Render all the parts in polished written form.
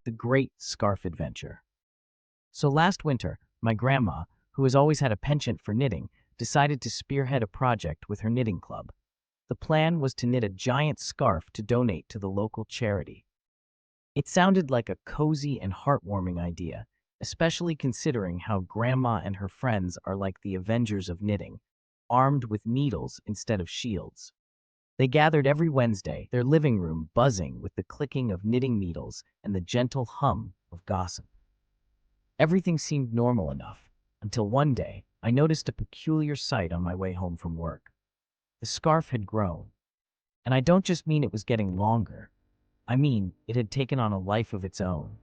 The Great Scarf Adventure. So last winter, my grandma, who has always had a penchant for knitting, decided to spearhead a project with her knitting club. The plan was to knit a giant scarf to donate to the local charity. It sounded like a cozy and heartwarming idea, especially considering how grandma and her friends are like the Avengers of knitting, armed with needles instead of shields. They gathered every Wednesday, their living room buzzing with the clicking of knitting needles and the gentle hum of gossip. Everything seemed normal enough, until one day I noticed a peculiar sight on my way home from work. The scarf had grown, and I don't just mean it was getting longer. I mean, it had taken on a life of its own.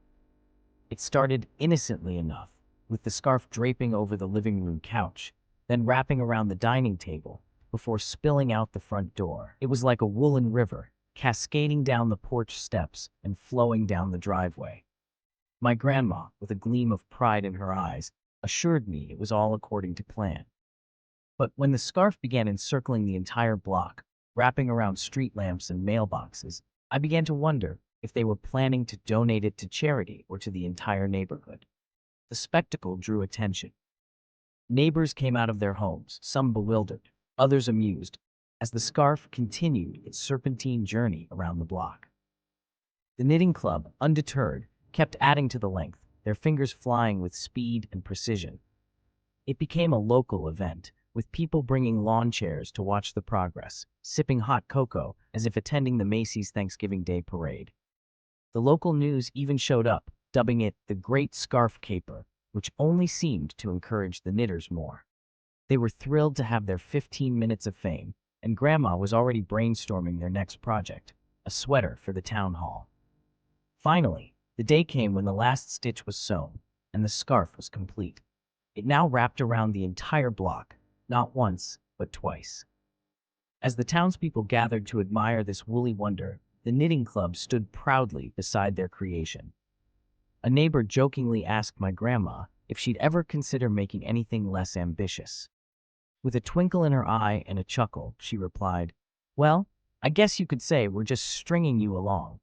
It started innocently enough, with the scarf draping over the living room couch, then wrapping around the dining table, before spilling out the front door. It was like a woolen river, cascading down the porch steps and flowing down the driveway. My grandma, with a gleam of pride in her eyes, assured me it was all according to plan. But when the scarf began encircling the entire block, wrapping around street lamps and mailboxes, I began to wonder if they were planning to donate it to charity or to the entire neighborhood. The spectacle drew attention. Neighbors came out of their homes, some bewildered, others amused, as the scarf continued its serpentine journey around the block. The knitting club, undeterred, kept adding to the length, their fingers flying with speed and precision. It became a local event, with people bringing lawn chairs to watch the progress, sipping hot cocoa as if attending the Macy's Thanksgiving Day parade. The local news even showed up, dubbing it the Great Scarf Caper, which only seemed to encourage the knitters more. They were thrilled to have their 15 minutes of fame, and Grandma was already brainstorming their next project, a sweater for the town hall. Finally, the day came when the last stitch was sewn, and the scarf was complete. It now wrapped around the entire block, not once, but twice. As the townspeople gathered to admire this woolly wonder, the knitting club stood proudly beside their creation. A neighbor jokingly asked my grandma if she'd ever consider making anything less ambitious. With a twinkle in her eye and a chuckle, she replied, "Well, I guess you could say we're just stringing you along."